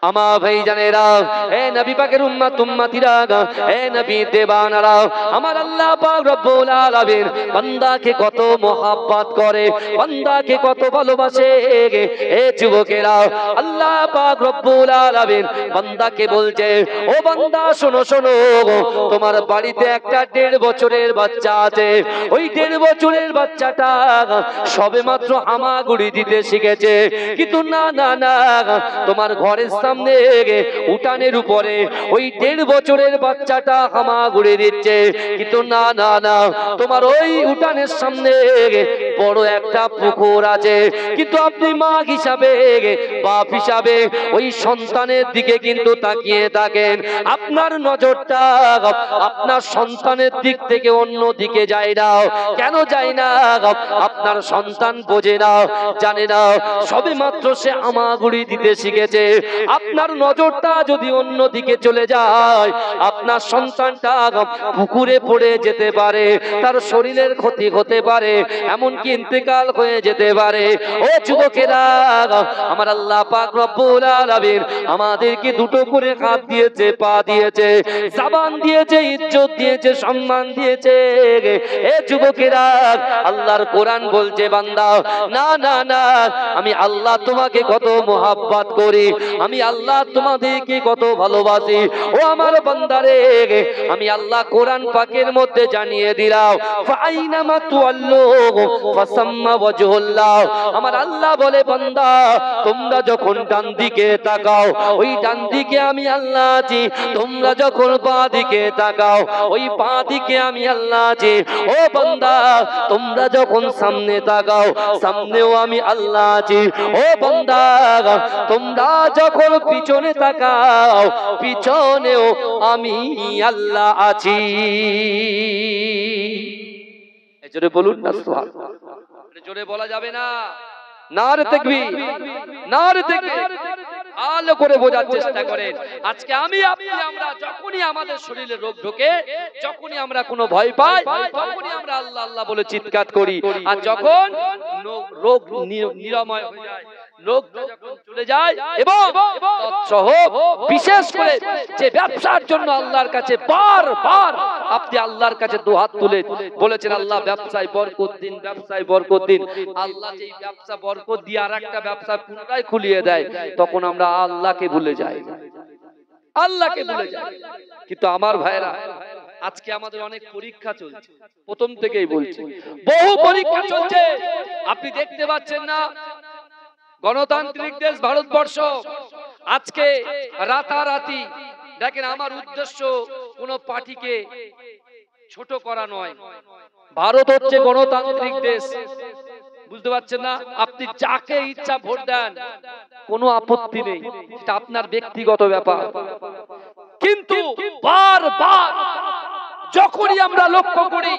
আমার ভাইজানেরা, হে নবী পাকের উম্মত উম্মতিরা, হে নবী দেবানারা, আমার আল্লাহ পাক রব্বুল আলামিন বান্দাকে কত মহব্বত করে, বান্দাকে কত ভালোবাসে। হে যুবকেরা, আল্লাহ পাক রব্বুল আলামিন বান্দাকে বলছে, ও বান্দা শোনো শোনো, তোমার বাড়িতে একটা 1.5 বছরের বাচ্চা আছে। ওই 1.5 বছরের বাচ্চাটা সবেমাত্র হামাগুড়ি দিতে শিখেছে, কিন্তু না না না, তোমার ঘরের সামনে উঠানের উপরে ওই 1.5 বছরের বাচ্চাটা হামাগুড়ি দিচ্ছে, কিন্তু না না না, তোমার ওই উঠানের সামনে বড় একটা পুকুর আছে, কিন্তু আপনি মা হিসাবে, বাপ হিসাবে ওই সন্তানের দিকে কিন্তু তাকিয়ে থাকেন। আপনার নজরটা আপনার সন্তানের দিক থেকে অন্য দিকে যায় না। কেন যায় না? আপনার সন্তান বোঝে না, জানে না, সবে মাত্র সে হামাগুড়ি দিতে শিখেছে। আপনার নজরটা যদি অন্য দিকে চলে যায়, আপনার সন্তানটা পুকুরে পড়ে যেতে পারে, তার শরীরের ক্ষতি হতে পারে, এমনকি ইন্তেকাল হয়ে যেতে পারে। ও যুবকেরা, আমার আল্লাহ পাক রব্বুল আলামিন আমাদেরকে দুটো করে হাত দিয়েছে, পা দিয়েছে, জবান দিয়েছে, ইজ্জত দিয়েছে, সম্মান দিয়েছে। এ যুবকেরা, আল্লাহর কোরআন বলছে, বান্দা না না না, আমি আল্লাহ তোমাকে কত মোহাব্বত করি, আমি আল্লাহ তোমাদেরকে কত ভালোবাসি। ও আমার বান্দারে, আমি আল্লাহ কোরআন পাকের মধ্যে জানিয়ে দিলাম, ফাইনামা তুআল্লু ফাসাম্মা ওয়াজহুল্লাহ। আমার আল্লাহ বলে, বান্দা তোমরা যখন ডান দিকে তাকাও, ওই ডান দিকে আমি আল্লাহ আছি। তোমরা যখন বাঁ দিকে তাকাও, ওই বাঁ দিকে আমি আল্লাহ আছি। ও বান্দা, তোমরা যখন সামনে তাকাও, সামনেও আমি আল্লাহ আছি। ও বান্দা, তোমরা যখন পিছনে তাকাও, পিছনেও আমি আল্লাহ আছি। জোরে বলুন না সুবহানাল্লাহ। জোরে বলা যাবে না? নারে তাকবীর, নারে তাকবীর। ভালো করে বোঝার চেষ্টা করেন। আজকে আমি আপনি আমরা যখনই আমাদের শরীরে রোগ ঢোকে, যখনই আমরা কোনো ভয় পাই, তখনই আমরা আল্লাহ আল্লাহ বলে চিৎকার করি। আর যখন রোগ নিরাময় হয়ে যায়, রোগটা যখন চলে যায়, এবং তৎসহ বিশেষ করে যে ব্যবসার জন্য আল্লাহর কাছে বারবার আপনি আল্লাহর কাছে দুহাত তুলে বলেছেন, আল্লাহ ব্যবসায় বরকত দিন, ব্যবসায় বরকত দিন। আল্লাহ যেই ব্যবসা বরকত দিয়ে আরেকটা ব্যবসা পুনরায় খুলিয়ে দেয়, তখন আমরা আল্লাহকে ভুলে যাই, আল্লাহকে ভুলে যাই। কিন্তু আমার ভাইরা, আজকে আমাদের অনেক পরীক্ষা চলছে, প্রথম থেকেই বলছি, বহু পরীক্ষা চলছে। আপনি দেখতে পাচ্ছেন না, গণতান্ত্রিক দেশ ভারতবর্ষ, আজকে রাতারাতি দেখেন, আমার উদ্দেশ্য কোন পার্টিকে ছোট করা নয়। ভারত হচ্ছে গণতান্ত্রিক দেশ, বুঝতে পারছেন না? আপনি যাকে ইচ্ছা ভোট দেন, কোনো আপত্তি নেই, এটা আপনার ব্যক্তিগত ব্যাপার। কিন্তু বারবার যখনই আমরা লক্ষ্য করি,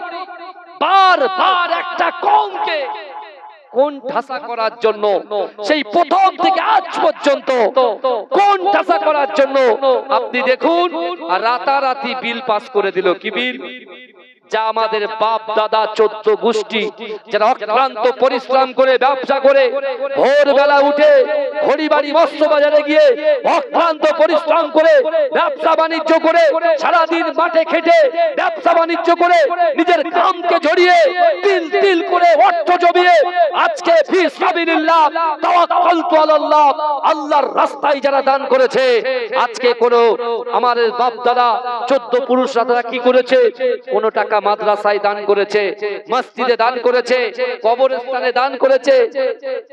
বারবার একটা কমকে কোন ঠাসা করার জন্য, সেই প্রথম থেকে আজ পর্যন্ত কোন ঠাসা করার জন্য, আপনি দেখুন রাতারাতি বিল পাস করে দিল। কি বিল? যা আমাদের বাপ দাদা 14 গোষ্ঠী যারা অক্লান্ত পরিশ্রম করে ব্যবসা করে, ভোরবেলা উঠে খড়িবাড়ি মৎস্য বাজারে গিয়ে অক্লান্ত পরিশ্রম করে ব্যবসা বাণিজ্য করে, সারাদিন মাঠে খেটে ব্যবসা বাণিজ্য করে নিজের কামকে জড়িয়ে তিল তিল করে অর্থ জমিয়ে আজকে ফি সাবিলিল্লাহ তাওয়াক্কালতু আলাল্লাহ, আল্লাহর রাস্তায় যারা দান করেছে, আজকে কোন আমাদের বাপ দাদা 14 পুরুষরা তারা কি করেছে? কোন টাকা মাদ্রাসায় দান করেছে, মসজিদে দান করেছে, কবরস্থানে দান করেছে,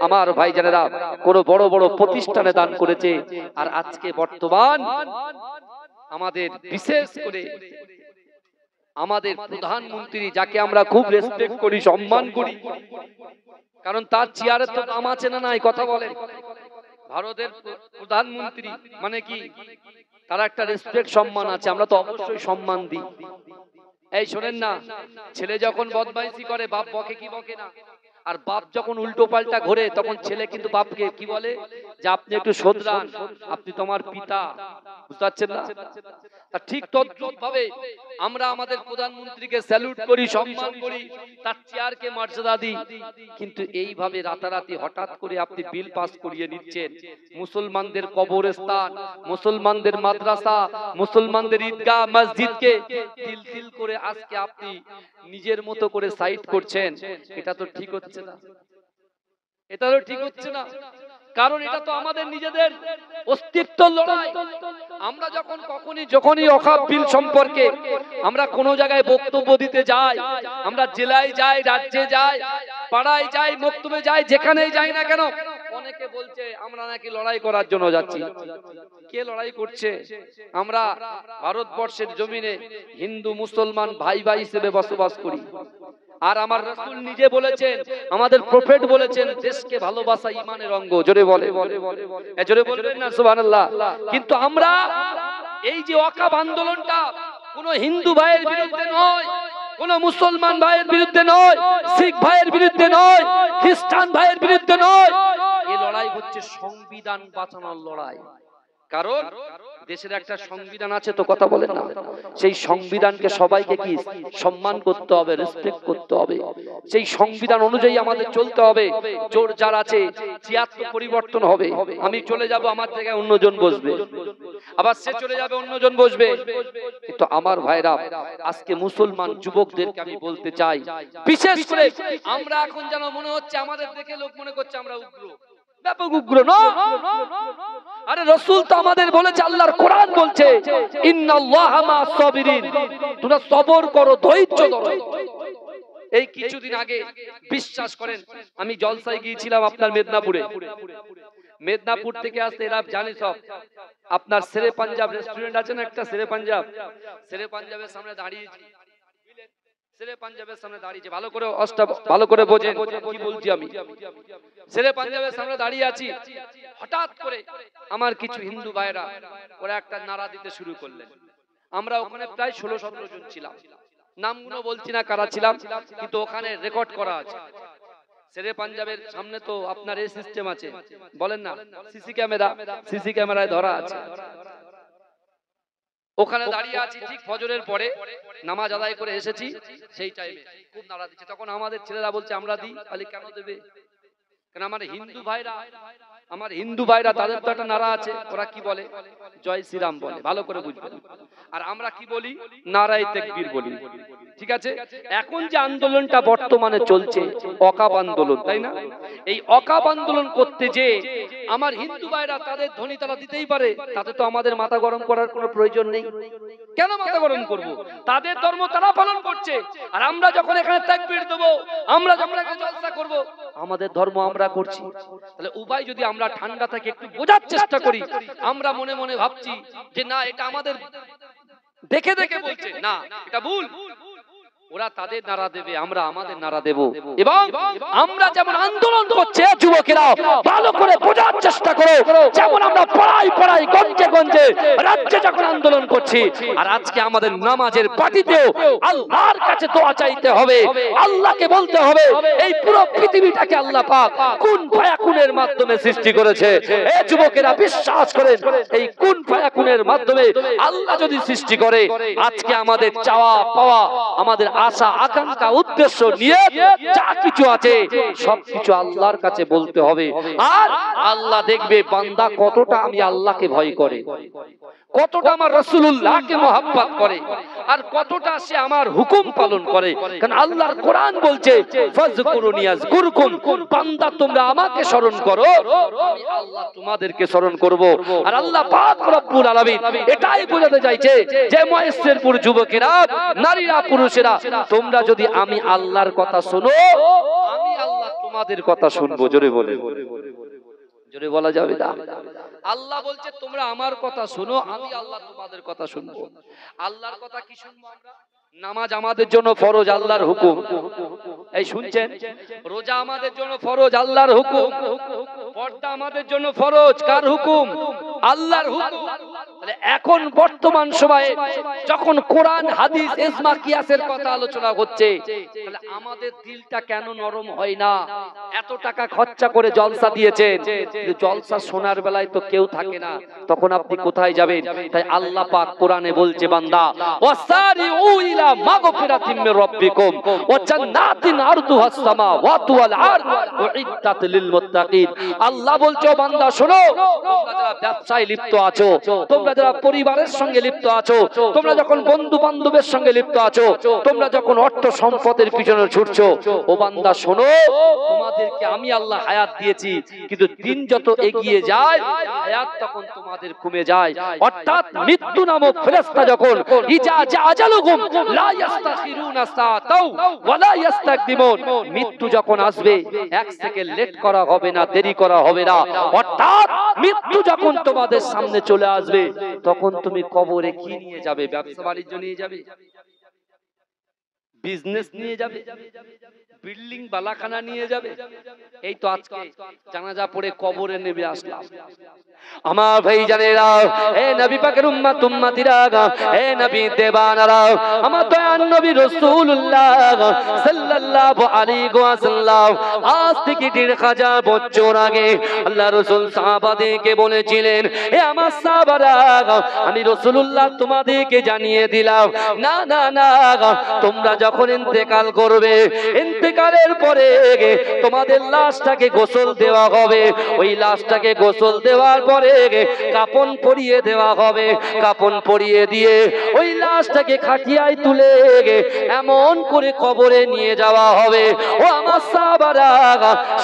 আমার ভাইজানেরা কোন বড় বড় প্রতিষ্ঠানে দান করেছে। আর আজকে বর্তমান আমাদের বিশেষ করে আমাদের প্রধানমন্ত্রী, যাকে আমরা খুব রেসপেক্ট করি, সম্মান করি, কারণ তার চেয়ারের তো দাম আছে না নাই, কথা বলেন। ভারতের প্রধানমন্ত্রী মানে কি, তার একটা রেসপেক্ট সম্মান আছে, আমরা তো অবশ্যই সম্মান দিই। এই শোনেন না, ছেলে যখন বদমাইশি করে বাপ বকে কি বকে না? আর বাপ যখন উল্টো পাল্টা ঘোরে, তখন ছেলে কিন্তু বাপকে কি বলে? যে আপনি একটু শোধরান, আপনি তোমার পিতা, বুঝতে পারছেন না? ঠিক তদ্রুপ ভাবে আমরা আমাদের প্রধানমন্ত্রীকে স্যালুট করি, সম্মান করি, তার চেয়ারকে মর্যাদা দিই, কিন্তু এইভাবে রাতারাতি হঠাৎ করে আপনি বিল পাস করিয়ে নিচ্ছেন মুসলমানদের কবরস্থান, মুসলমানদের মাদ্রাসা, মুসলমানদের ঈদগাহ মসজিদকে তিল তিল করে আজকে আপনি নিজের মতো করে সাইড করছেন। এটা তো ঠিক হচ্ছে না, এটা তো ঠিক হচ্ছে না। কারণ এটা তো আমাদের নিজেদের অস্তিত্বের লড়াই। আমরা যখনই ওয়াকফ বিল সম্পর্কে আমরা কোন জায়গায় বক্তব্য দিতে যাই, আমরা জেলায় যাই, রাজ্যে যাই, পাড়ায় যাই, মক্তবে যাই, যেখানেই যাই না কেন অনেকে বলছে আমরা নাকি লড়াই করার জন্য যাচ্ছি। কে লড়াই করছে? আমরা ভারতবর্ষের জমিনে হিন্দু মুসলমান ভাই ভাই হিসেবে বসবাস করি। আর আমার রাসূল নিজে বলেছেন, আমাদের প্রফেট বলেছেন, দেশকে ভালোবাসা ঈমানের অঙ্গ। জোরে বলে, জোরে বলবেন না সুবহানাল্লাহ। কিন্তু আমরা এই যে ওয়াকফ আন্দোলনটা কোন হিন্দু ভাইয়ের বিরুদ্ধে নয়, কোন মুসলমান ভাইয়ের বিরুদ্ধে নয়, শিখ ভাইয়ের বিরুদ্ধে নয়, খ্রিস্টান ভাইয়ের বিরুদ্ধে নয়, এই লড়াই হচ্ছে সংবিধান বাঁচানোর লড়াই। কারণ দেশের একটা সংবিধান আছে, তো কথা বলেন না, সেই সংবিধানকে সবাইকে কি সম্মান করতে হবে, রেসপেক্ট করতে হবে। সেই সংবিধান অনুযায়ী আমাদের চলতে হবে। জোর যার আছে চেয়ার তো পরিবর্তন হবে। আমি চলে যাব, আমার জায়গায় অন্যজন বসবে, আবার সে চলে যাবে, অন্যজন বসবে। কিন্তু আমার ভাইরা, আজকে মুসলমান যুবকদেরকে আমি বলতে চাই, বিশেষ করে আমরা এখন যেন মনে হচ্ছে আমাদের দেখে লোক মনে করছে আমরা উগ্র, ব্যাপক উগ্র না। আরে রাসূল তো আমাদের বলেছে, আল্লাহর কোরআন বলছে ইন্নাল্লাহা মা'আস সাবিরিন, তোমরা সবর করো, ধৈর্য ধরো। এই কিছুদিন আগে বিশ্বাস করেন আমি জলসায় গিয়েছিলাম আপনার মেদিনীপুর থেকে আসতে, এরা জানে সব, আপনার শেরে পাঞ্জাব রেস্টুরেন্ট আছে না একটা, শেরে পাঞ্জাবের সামনে দাঁড়িয়েছি, শেরে পাঞ্জাবের সামনে দাঁড়িয়েছি, ভালো করে বোঝেন কি বলছি আমি। শেরে পাঞ্জাবের সামনে দাঁড়িয়ে আছি, হঠাৎ করে আমার কিছু হিন্দু ভাইরা ওরা একটা নারা দিতে শুরু করলেন। আমরা ওখানে প্রায় 16-17 জন ছিলাম, নামগুলো বলছি না কারা ছিলাম, কিন্তু ওখানে রেকর্ড করা আছে। শেরে পাঞ্জাবের সামনে তো আপনার এই সিস্টেম আছে, বলেন না, সিসি ক্যামেরায় ধরা আছে। ওখানে দাঁড়িয়ে আছি, ঠিক ফজরের পরে নামাজ আদায় করে এসেছি, সেই টাইমে খুব নারা দিচ্ছে। তখন আমাদের ছেলেরা বলছে আমরা দিই, তাহলে কেন দেবে? কারণ আমার হিন্দু ভাইরা তাদের তো একটা নারা আছে, ওরা কি বলে? জয় শ্রীরাম বলে, ভালো করে বুঝবেন। আর আমরা কি বলি? নারায়ে তাকবীর বলি। ঠিক আছে? এখন যে আন্দোলনটা বর্তমানে চলছে ওয়াকফ আন্দোলন, তাই না? এই ওয়াকফ আন্দোলন করতে যে আমার হিন্দু ভাইরা তাদের ধ্বনি তারা দিতেই পারে, তাতে তো আমাদের মাথা গরম করার কোনো প্রয়োজন নেই। কেন মাথা গরম করব? তাদের ধর্ম তারা পালন করছে, আর আমরা যখন এখানে তাকবীর দেব, আমরা যখন এখানে জলসা করব, আমাদের ধর্ম আমরা করছি। তাহলে উভয় যদি আমরা ঠান্ডা থেকে একটু বোঝার চেষ্টা করি, আমরা মনে মনে ভাবছি যে না এটা আমাদের দেখে দেখে বলছে, না এটা ভুল। ওরা তাদের নারা দেবে, আমরা আমাদের নারা দেব। এবং আমরা যেমন আন্দোলন করছে যুবকেরা, ভালো করে বোঝার চেষ্টা করো, যেমন আমরা পাড়ায় গঞ্জে গঞ্জে রাজ্যে যখন আন্দোলন করছি, আর আজকে আমাদের নামাজের পার্টিতেও আল্লাহর কাছে দোয়া চাইতে হবে, আল্লাহকে বলতে হবে এই পুরো পৃথিবীটাকে আল্লাহ পাক কুন ফায়াকুনের মাধ্যমে সৃষ্টি করেছে। এই যুবকেরা বিশ্বাস করেন, এই কুন ফায়াকুনের মাধ্যমে আল্লাহ যদি সৃষ্টি করে, আজকে আমাদের চাওয়া পাওয়া, আমাদের আশা আকাঙ্ক্ষা উদ্দেশ্য নিয়ে যা কিছু আছে সবকিছু আল্লাহর কাছে বলতে হবে। আর আল্লাহ দেখবে বান্দা কতটা আমি আল্লাহকে ভয় করে, কতটা আমার রাসূলুল্লাহকে মহব্বত করে, আর কতটা সে আমার হুকুম পালন করে। কারণ আল্লাহর কোরআন বলছে ফাযকুরুনি আযকুরকুম, বান্দা তোমরা আমাকে স্মরণ করো, আমি আল্লাহ তোমাদেরকে স্মরণ করব। আর আল্লাহ পাক রব্বুল আলামিন এটাই বোঝাতে চাইছে যে মহেশ্বরপুর যুবকেরা, নারীরা, পুরুষেরা, তোমরা যদি আমি আল্লাহর কথা শোনো, আমি আল্লাহ তোমাদের কথা শুনবো। জোরে বলে, জোরে বলা যাবে না? আল্লাহ বলছে তোমরা আমার কথা শোনো, আমি আল্লাহ তোমাদের কথা শুনবো। আল্লাহর কথা কি শুনবো আমরা? নামাজ আমাদের জন্য ফরজ, আল্লাহর হুকুম। এই শুনছেন? রোজা আমাদের জন্য ফরজ, আল্লাহর হুকুম। পর্দা আমাদের জন্য ফরজ, কার হুকুম? আল্লাহর হুকুম। তাহলে এখন বর্তমান সময়ে যখন কোরআন হাদিস ইজমা কিয়াসের কথা আলোচনা হচ্ছে, তাহলে আমাদের দিলটা কেন নরম হয় না? এত টাকা খরচা করে জলসা দিয়েছেন, কিন্তু জলসা শোনার বেলায় তো কেউ থাকে না, তখন আপনি কোথায় যাবেন? তাই আল্লাহ পাক কোরআনে বলছে, বান্দা ওয়াসারিউ ইলা মাগফিরাতিম মির রাব্বিকুম ওয়া জান্নাতিন আরদুহাস সামাওয়াতু ওয়াল আরদ উইদ্দাত লিল মুত্তাকিন। আল্লাহ বলছে, বান্দা শোনো, তোমরা যারা ব্যবসায় লিপ্ত আছো, তোমরা যারা পরিবারের সঙ্গে লিপ্ত আছো, তোমরা যখন বন্ধু বান্ধবের সঙ্গে লিপ্ত আছো, তোমরা যখন অর্থ সম্পদের পিছনে ছুটছো, ও বান্দা শোনো, তোমাদেরকে আমি আল্লাহ হায়াত দিয়েছি, কিন্তু দিন যত এগিয়ে যায় হায়াত তখন তোমাদের কমে যায়। অর্থাৎ মৃত্যু নামক ফেরেশতা যখন ইজা আজালুহুম লা ইস্তাখিরুনা সাআতাও ওয়া লা ইস্তাকদিমুন, মৃত্যু যখন আসবে এক সেকেন্ড লেট করা হবে না, দেরি করা হবে না। অর্থাৎ মৃত্যু যখন তোমাদের সামনে চলে আসবে, তখন তুমি কবরে কি নিয়ে যাবে? ব্যবসা বাণিজ্য নিয়ে যাবে, বিজনেস নিয়ে যাবে, বিল্ডিং বালাখানা নিয়ে যাবে? এই তো আজকে জানাজা পড়ে কবরে নেমে আসলাম। আমার ভাই জানেরা, হে নবী পাকের উম্মত উম্মতিরা, হে নবী দেবানারা, আমার দয়ার নবী রাসূলুল্লাহ সাল্লাল্লাহু আলাইহি ওয়াসাল্লাম আজ থেকে ১৫০০ বছর আগে আল্লাহ রাসূল সাহাবাদেরকে বলেছিলেন, হে আমার সাহাবারা, আমি রাসূলুল্লাহ তোমাদেরকে জানিয়ে দিলাম, না না না, তোমরা যখন ইন্তেকাল করবে, ইন্তেকালের পরে তোমাদের লাশটাকে গোসল দেওয়া হবে। ওই লাশটাকে গোসল দেওয়ার পরে কাফন পরিয়ে দেওয়া হবে। কাফন পরিয়ে দিয়ে ওই লাশটাকে খাটিয়ায় তুলে এমন করে কবরে নিয়ে যাওয়া হবে। ও আমার সাহাবারা,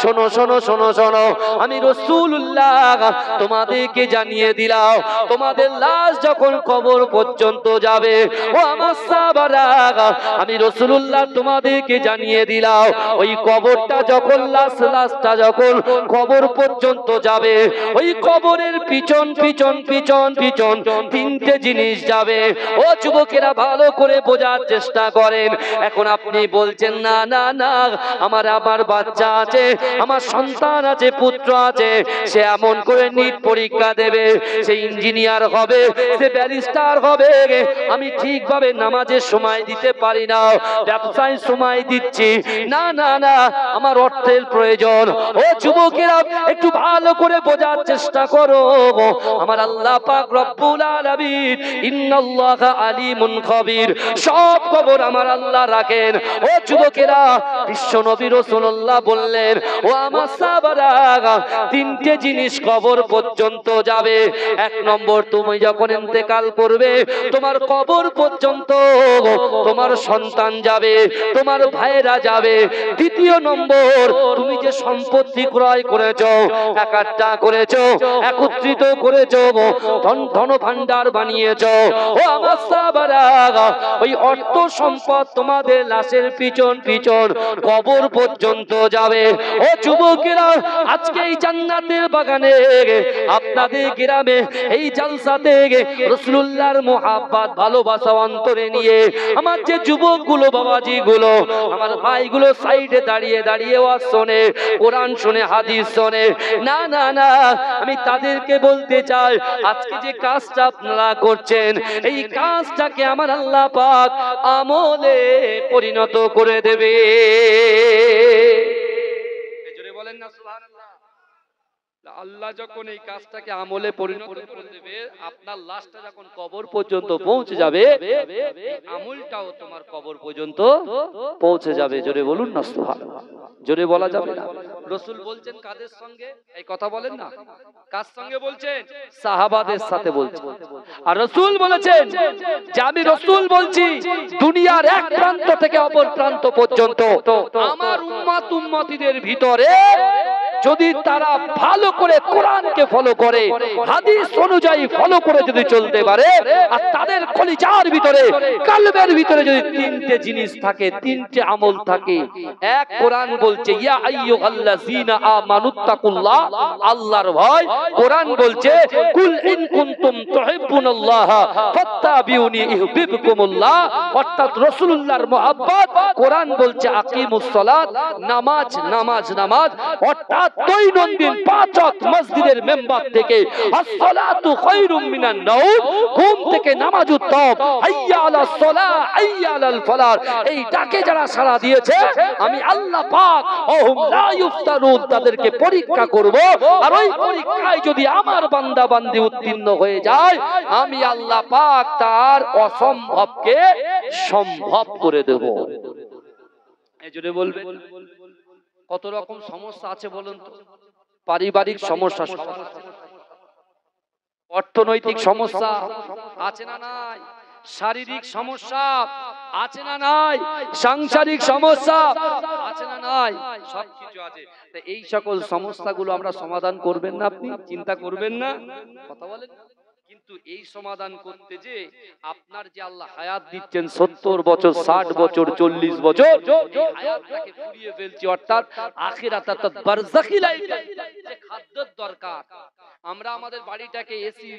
শোনো শোনো শোনো শোনো, আমি রাসূলুল্লাহ তোমাদেরকে জানিয়ে দিলাম, তোমাদের লাশ যখন কবর পর্যন্ত যাবে, ও আমার সাহাবারা, আমি রাসূলুল্লাহ তোমাদেরকে জানিয়ে দিলাম, ওই কবরটা যখন লাশটা যখন কবর পর্যন্ত যাবে, ওই কবরের পিছন পিছন পিছন পিছন তিনটে জিনিস যাবে। ও যুবকেরা, ভালো করে বোঝার চেষ্টা করেন। এখন আপনি বলছেন, না না না, আমার বাচ্চা আছে, আমার সন্তান আছে, পুত্র আছে, সে এমন করে নিট পরীক্ষা দেবে, সে ইঞ্জিনিয়ার হবে, সে ব্যারিস্টার হবে, আমি ঠিকভাবে নামাজের সময় দিতে পারি না, ব্যবসায় সময় দিচ্ছি, না না না, আমার অর্থের প্রয়োজন। ও যুবকেরা, একটু ভালো করে বোঝার চেষ্টা করো। আমার আল্লাহ পাক রব্বুল আলামিন ইন্নাল্লাহা আলিমুন খবীর, সব খবর আমার আল্লাহ রাখেন। ও যুবকেরা, বিশ্ব নবী রাসূলুল্লাহ বললেন, ও আমার সাহাবারা, তিনটে জিনিস কবর পর্যন্ত যাবে। এক নম্বর, তুমি যখন ইন্তেকাল করবে, তোমার কবর পর্যন্ত তোমার সন্তান যাবে, তোমার ভাইরা যাবে। দ্বিতীয় নম্বর, তুমি যে সম্পত্তি ক্রয় করেছো, একাট্টা করেছো, একত্রিত করেছো, ধন ভান্ডার বানিয়েছো, ও আমার সাহাবারা, ওই অর্থ সম্পদ তোমাদের লাশের পিছন পিছন কবর পর্যন্ত যাবে। ও যুবকেরা, আজকে এই জান্নাতের বাগানে, আপনাদের গ্রামে এই জালসাতে রাসূলুল্লাহর মুহাব্বত ভালোবাসা অন্তরে নিয়ে আমার যে যুবকগুলো, বাবাজিগুলো, আমার ভাইগুলো সাইডে দাঁড়িয়ে দাঁড়িয়ে ওয়াজ শোনে, কোরআন শুনে, হাদিস শোনে, না না না, আমি তাদেরকে বলতে চাই, আজকে যে কাজটা আপনারা করছেন, এই কাজটাকে আমার আল্লাহ পাক আমলে পরিণত করে দেবে। জোরে বলেন না সুবহানাল্লাহ। আল্লাহ যখন এই কাজটাকে আমলে পরিণত করে দেবে, আপনার লাশটা যখন কবর পর্যন্ত পৌঁছে যাবে, আমলটাও তোমার কবর পর্যন্ত পৌঁছে যাবে। জোরে বলুন না সুবহানাল্লাহ। জোরে বলা যাবে না। রাসূল বলছেন কাদের সঙ্গে? এই কথা বলেন না, কার সঙ্গে বলছেন? সাহাবাদের সাথে বলছেন। আর রাসূল বলেছেন যে আমি রাসূল বলছি, দুনিয়ার এক প্রান্ত থেকে অপর প্রান্ত পর্যন্ত আমার উম্মত উম্মতিদের ভিতরে যদি তারা ভালো করে কোরআনকে ফলো করে, হাদিস অনুযায়ী ফলো করে যদি চলতে পারে, আর তাদের কলিজার ভিতরে, কলবের ভিতরে যদি তিনটে জিনিস থাকে, তিনটে আমল থাকে। এক, কোরআন বলছে ইয়া আইয়ুহাল্লাযীনা আমানুত্তাকুল্লাহ, আল্লাহর ভয়। কোরআন বলছে কুল ইন কুনতুম তুহিব্বুনাল্লাহ ফাত্তাবিউনি ইউহিব্বুকুমুল্লাহ, অর্থাৎ রাসূলুল্লাহর মুহাব্বত। কোরআন বলছে আকিমুস সালাত, নামাজ নামাজ নামাজ, অর্থাৎ দৈনন্দিন 5 ওয়াক্ত মসজিদের মেম্বার থেকে আসসালাতু খায়রুম মিনান নাওম, ঘুম থেকে নামাজ উত্তম, হাইয়া আলাস সালাহ হাইয়া আলাল ফালাহ, এই ডাকে যারা সাড়া দিয়েছে আমি আল্লাহ পাক ওহুম লা ইফতারুন, তাদেরকে পরীক্ষা করব, আর ওই পরীক্ষায় যদি আমার বান্দা বান্দি উত্তীর্ণ হয়ে যায় আমি আল্লাহ পাক তার অসম্ভবকে সম্ভব করে দেব। এই জন্য বলবেন কত রকম সমস্যা আছে বলুন তো? পারিবারিক সমস্যা, অর্থনৈতিক সমস্যা আছে না নাই? শারীরিক সমস্যা আছে না নাই? সাংসারিক সমস্যা আছে না নাই? সবকিছু আছে। এই সকল সমস্যাগুলো আমরা সমাধান করবেন না? আপনি চিন্তা করবেন না? কথা বলেন। কিন্তু এই সমাধান করতে যে আপনার যে আল্লাহ হায়াত দিচ্ছেন 70 বছর, 60 বছর, 40 বছর, এই হায়াতটাকে ফুরিয়ে ফেলছি, অর্থাৎ আখিরাত অর্থাৎ বারজাখি লাইফ, যে খাদ্যের দরকার। আমরা আমাদের বাড়িটাকে এসি,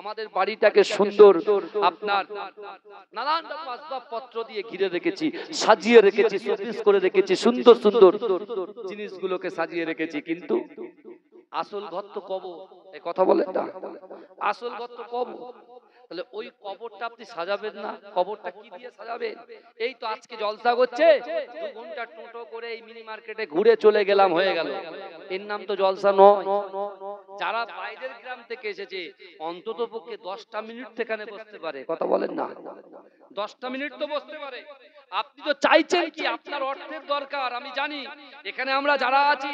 আমাদের বাড়িটাকে সুন্দর আপনার নানান রকম আসবাবপত্র দিয়ে ঘিরে রেখেছি, সাজিয়ে রেখেছি, শোপিস করে রেখেছি, সুন্দর সুন্দর জিনিসগুলোকে সাজিয়ে রেখেছি, কিন্তু আসল ঘর তো কবর। এই কথা বলেন না? আসল ঘর তো কবর। তাহলে ওই কবরটা আপনি সাজাবেন না? কবরটা কি দিয়ে সাজাবেন? এই তো আজকে জলসা করছে, 2 ঘন্টা টোটো করে এই মিনি মার্কেটে ঘুরে চলে গেলাম, হয়ে গেল। এর নাম তো জলসা নয়। যারা বাইরের গ্রাম থেকে এসেছে অন্তত পক্ষে 10টা মিনিট সেখানে বসতে পারে। কথা বলেন না? 10টা মিনিট তো বসতে পারে। আপনি তো চাইছেন কি? আপনার অর্থের দরকার, আমি জানি। এখানে আমরা যারা আছি,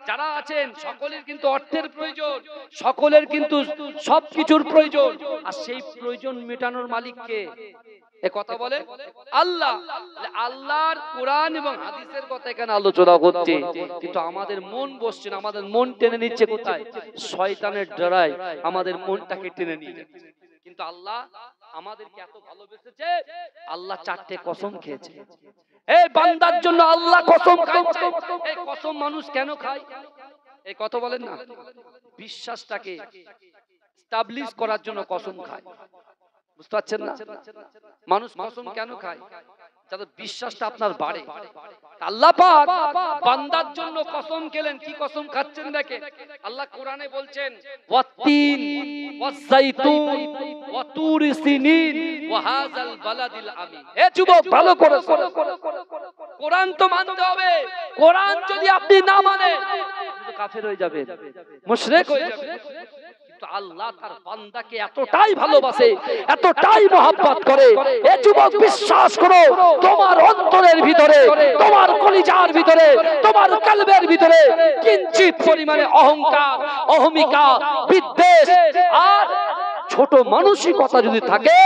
যারা আছেন, সকলের কিন্তু অর্থের প্রয়োজন, সকলের কিন্তু সবকিছুর প্রয়োজন। আর সেই প্রয়োজন মেটানোর মালিক কে? এ কথা বলে আল্লাহ। আল্লাহর কোরআন এবং হাদিসের কথা এখানে আলোচনা হচ্ছে, কিন্তু আমাদের মন বসছে না, আমাদের মন টেনে নিচ্ছে কোথায়? শয়তানের ডরায় আমাদের মনটাকে টেনে নিয়ে যাচ্ছে। কিন্তু আল্লাহ আমাদেরকে এত ভালোবেসেছে, আল্লাহ 4টে কসম খেয়েছে। এই বান্দার জন্য আল্লাহ কসম খাইছে। এই কসম মানুষ কেন খায়? এই কথা বলেন না? বিশ্বাসটাকে এস্টাবলিশ করার জন্য কসম খায়। বুঝতে পারছেন না? মানুষ কসম কেন খায়? যাতে বিশ্বাসটা আপনার বাড়ে। আল্লাহ পাক বান্দার জন্য কসম খেলেন। কি কসম খাচ্ছেন দেখেন। আল্লাহ কোরআনে বলছেন ওয়াত্তিন ওয়াযাইতুন ওয়া তুর সিনিন ওয়া হাযাল বালাদিল আমিন। এ যুবক ভালো করে শোনো, কোরআন তো মানতে হবে। কোরআন যদি আপনি না মানেন আপনি তো কাফের হয়ে যাবেন, মুশরিক হয়ে যাবেন। আল্লাহ তার বান্দাকে এতটাই ভালোবাসে, এতটাই মহব্বত করে। এ যুবক বিশ্বাস করো, তোমার অন্তরের ভিতরে, তোমার কলিজার ভিতরে, তোমার কলবের ভিতরে কিঞ্চিত পরিমাণে অহংকার, অহমিকা, বিদ্বেষ আর ছোট মানসিকতা যদি থাকে,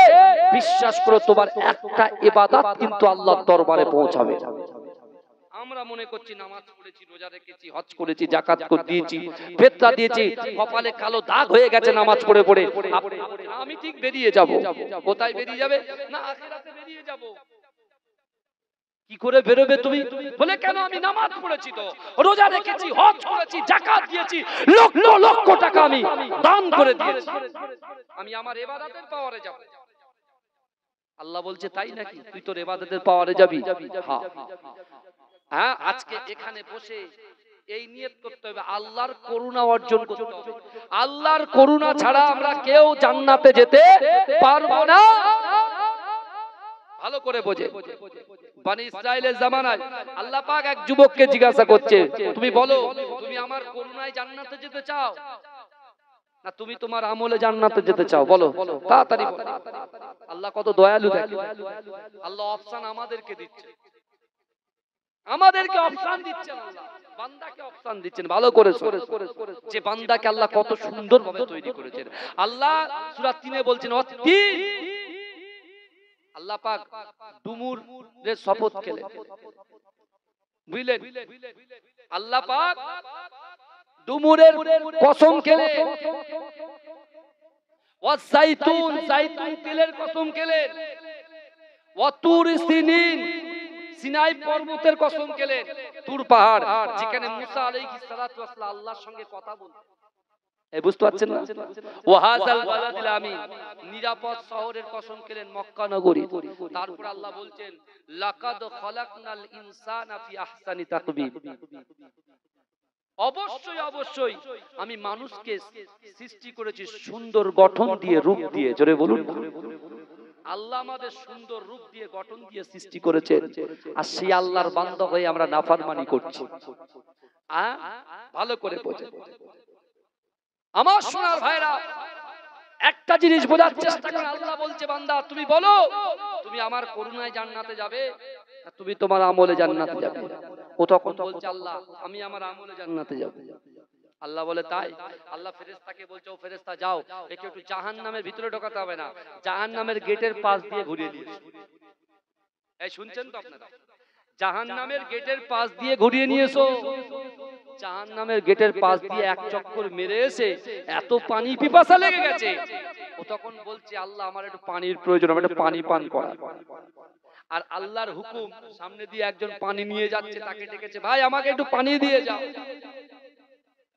বিশ্বাস করো তোমার একটা ইবাদত কিন্তু আল্লাহর দরবারে পৌঁছাবে। আমরা মনে করছি নামাজ পড়েছি, রোজা রেখেছি, হজ করেছি, যাকাত দিয়েছি, ফিতরা দিয়েছি, কপালে কালো দাগ হয়ে গেছে নামাজ পড়ে পড়ে। আমি ঠিক বেরিয়ে যাব। কোথায় বেরিয়ে যাবে? না আখিরাতে বেরিয়ে যাব। কি করে বেরোবে তুমি? বলে কেন? আমি নামাজ পড়েছি, তো রোজা রেখেছি, হজ করেছি, যাকাত দিয়েছি, লক্ষ লক্ষ টাকা আমি দান করে দিয়েছি, আমি আমার ইবাদতের পাওয়ারে যাব। আল্লাহ বলছে তাই নাকি? তুই তোর ইবাদতের পাওয়ারে যাবি? হ্যাঁ হ্যাঁ। আজকে এখানে বসে এই নিয়ত করতে হবে আল্লাহর করুণা অর্জন করতে হবে। আল্লাহর করুণা ছাড়া আমরা কেউ জান্নাতে যেতে পারবো না। ভালো করে বোঝে। বনি ইসরাইলের জামানায় আল্লাহ পাক এক যুবককে জিজ্ঞাসা করছে, তুমি বলো তুমি আমার করুণায় জান্নাতে যেতে চাও না তুমি তোমার আমলে জান্নাতে যেতে চাও? বলো তাড়াতাড়ি। আল্লাহ কত দয়ালু দেখো। আল্লাহ অপশন আমাদেরকে দিচ্ছে, আমাদেরকে অপশন দিচ্ছেন, আল্লাহ বান্দাকে অপশন দিচ্ছেন। ভালো করে যে বান্দাকে আল্লাহ কত সুন্দরভাবে তৈরি করেছেন। আল্লাহ সূরা 3 এ বলছেন আল্লাহ পাক ডুমুরের শপথ খেলেন, বুঝলেন? আল্লাহ পাক ডুমুরের কসম খেলেন, ওয়াযাইতুন যাইতুন তেলের কসম খেলেন, ওয়া তুর সিনিন সিনাই পর্বতের কসম খেলেন, তুর পাহাড় যেখানে মুসা আলাইহিস সালাতু ওয়াস সালাম আল্লাহর সঙ্গে কথা বলতেন। এই বুঝতে পারছেন না? ওয়া হাযাল বালাদিল আমিন নিরাপদ শহরের কসম খেলেন, মক্কা নগরী। তারপর আল্লাহ বলছেন লাকাদ খালাকনাল ইনসানা ফি আহসানি তাকবীর। অবশ্যই অবশ্যই আমি মানুষকে সৃষ্টি করেছি সুন্দর গঠন দিয়ে, রূপ দিয়ে। জোরে বলুন। আল্লাহ আমাদের সুন্দর রূপ দিয়ে, গঠন দিয়ে সৃষ্টি করেছেন, আর সেই আল্লাহর বান্দা হয়ে আমরা নাফরমানি করছি। ভালো করে বোঝেন আমার সোনার ভাইরা, একটা জিনিস বোঝার চেষ্টা করুন। আল্লাহ বলছে, বান্দা তুমি বলো, তুমি আমার করুণায় জান্নাতে যাবে না তুমি তোমার আমলে জান্নাতে যাবে? ও তখন বলছে, আল্লাহ আমি আমার আমলে জান্নাতে যাব। আল্লাহ বলে, তাই? আল্লাহ ফেরেশতাকে বলছে, ও ফেরেশতা যাও, একে একটু জাহান্নামের ভিতরে ঢোকাতে হবে না, জাহান্নামের গেটের পাশ দিয়ে ঘুরিয়ে নিয়ে এসো। এই শুনছেন তো আপনারা? জাহান্নামের গেটের পাশ দিয়ে ঘুরিয়ে নিয়ে এসো। জাহান্নামের গেটের পাশ দিয়ে এক চক্কর মেরে এসে এত পানি পিপাসা লেগে গেছে, ও তখন বলছে, আল্লাহ আমার একটু পানির প্রয়োজন, আমার একটু পানি পান করা। আর আল্লাহর হুকুম, সামনে দিয়ে একজন পানি নিয়ে যাচ্ছে, তাকে ডেকেছে, ভাই আমাকে একটু পানি দিয়ে যাও।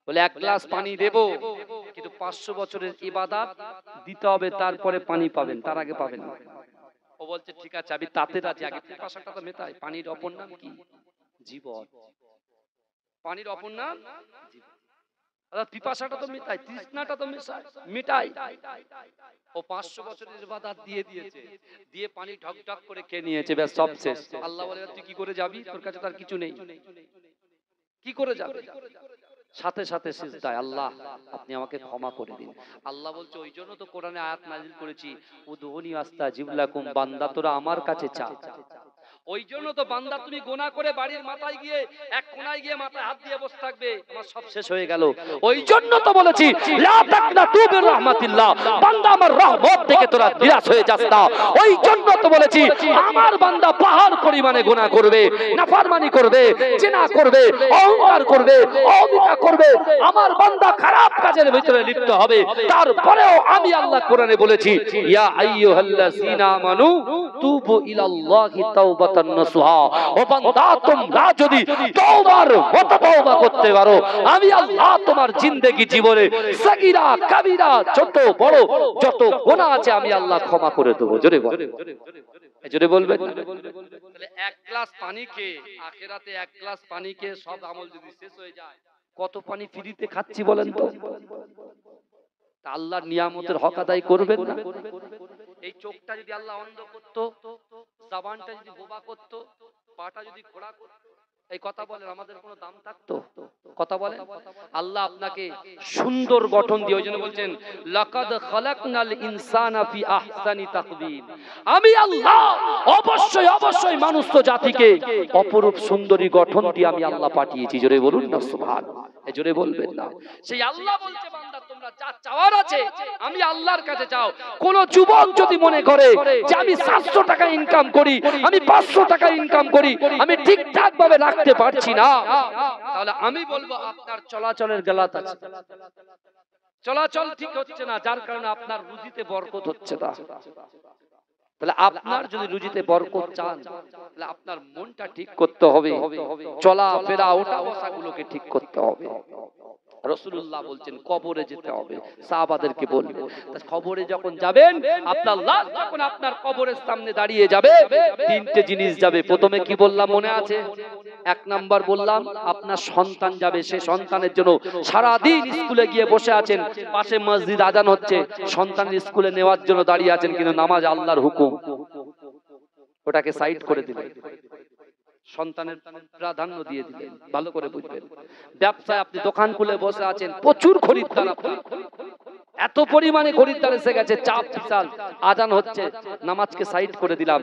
বলে, এক গ্লাস পানি দেব, কিন্তু 500 বছরের ইবাদত দিতে হবে, তারপরে পানি পাবেন, তার আগে পাবেন না। ও বলছে, ঠিক আছে আমি তাতে রাজি, আগে পিপাসাটা তো মেটাই। পানির অপর নাম কি? জীবন। পানির অপর নাম জীবন। অর্থাৎ পিপাসাটা তো মেটাই, তৃষ্ণাটা তো মেটাই। ও 500 বছরের ইবাদত দিয়ে দিয়েছে, দিয়ে পানি ঢক ঢক করে খেয়ে নিয়েছে, ব্যাস সব শেষ। আল্লাহ বলে, তুই কি করে যাবি? তোর কাছে তার কিছু নেই, কি করে যাবে? সাথে সাথে সিজদায়, আল্লাহ আপনি আমাকে ক্ষমা করে দিন। আল্লাহ বলছে, ওই জন্য তো কোরআনে আয়াত নাযিল করেছি, উদউনি আস্তাজিব লাকুম, বান্দা তোরা আমার কাছে চা। ওই জন্য তো বান্দা তুমি গুনাহ করে বাড়ির মাথায় গিয়ে এক কোণায় গিয়ে মাথায় হাত দিয়ে বসে থাকবে, আমার সব শেষ হয়ে গেল। ওই জন্য তো বলেছি, লা তাকনাতু বির রাহমাতিল্লাহ, বান্দা আমার রহমত থেকে তোরা নিরাশ হয়ে যাস না। ওই জন্য তো বলেছি, আমার বান্দা পাহাড় পরিমাণে গুনাহ করবে, নাফরমানি করবে, জিনা করবে, অহংকার করবে, অবিচার করবে, আমার বান্দা খারাপ কাজের ভিতরে লিপ্ত হবে, তারপরেও আমি আল্লাহ কোরআনে বলেছি, ইয়া আইয়ুহাল্লাযিনা আমানু তুবু ইলাল্লাহি তাওবাতান নাসুহা। ও বান্দা তোমরা যদি তওবার মতো তওবা করতে পারো, আমি আল্লাহ তোমার জিন্দেগি জীবনে সাগীরা কাবীরা ছোট বড় যত গুনাহ আছে আমি আল্লাহ ক্ষমা করে দেব। জোরে বল, জোরে বলবেন। তাহলে এক গ্লাস পানি খেয়ে আখিরাতে, এক গ্লাস পানি খেয়ে সব আমল যদি শেষ হয়ে যায়, কত পানি ফ্রিতে খাচ্ছি বলেন তো? আল্লাহর নিয়ামতের হক আদায় করবেন না? এই চোখটা যদি আল্লাহ অন্ধ করতো, জবানটা যদি বোবা করতো, পাটা যদি খোড়া করতো, এই কথা বলেন আমাদের কোনো দাম থাকতো? কথা বলেন। আল্লাহ আপনাকে সুন্দর গঠন দিয়ে, ওই জন্য বলছেন, লাকাদ খালাকনাল ইনসানা ফি আহসানি তাকবীম। আমি আল্লাহ অবশ্যই অবশ্যই মানুষ তো জাতিকে অপরূপ সুন্দরী গঠন দিয়ে আমি আল্লাহ পাঠিয়েছি। জোরে বলুন না সুবহানাল্লাহ। জোরে বলবেন না। সেই আল্লাহ বলছে, বান্দা তোমরা যা চাওয়ার আছে আমি আল্লাহর কাছে চাও। কোন যুবক যদি মনে করে যে আমি 700 টাকা ইনকাম করি, আমি 500 টাকা ইনকাম করি, আমি ঠিকঠাক ভাবে রাখতে পারছি না, তাহলে আমি বলবো আপনার চলাচলের গালাত আছে, চলাচল ঠিক হচ্ছে না, যার কারণে আপনার রুজিতে বরকত হচ্ছে না। তাহলে আপনার যদি রুজিতে বরকত চান, তাহলে আপনার মনটা ঠিক করতে হবে, চলা ফেরা ওঠা বসা গুলোকে ঠিক করতে হবে। রাসূলুল্লাহ বলছেন, কবরে যেতে হবে, সাহাবাদেরকে বলবেন, কবরে যখন যাবেন, আপনার লাশ যখন আপনার কবরের সামনে দাঁড়িয়ে যাবে, তিনটে জিনিস যাবে। প্রথমে কি বললাম মনে আছে? এক নাম্বার বললাম আপনার সন্তান যাবে, সে সন্তানের জন্য সারা দিন স্কুলে গিয়ে বসে আছেন, পাশে মসজিদ আজান হচ্ছে, সন্তানের স্কুলে নেওয়ার জন্য দাঁড়িয়ে আছেন, কিন্তু নামাজ আল্লাহর হুকুম, ওটাকে সাইড করে দিলেন, সন্তানের প্রাধান্য দিয়ে দিলেন। ভালো করে বুঝবেন। ব্যবসায় আপনি দোকান খুলে বসে আছেন, প্রচুর খরিদ্দার, এত পরিমাণে খরিদ্দার এসে গেছে, চাপ বিশাল, আজান হচ্ছে, নামাজকে সাইড করে দিলাম,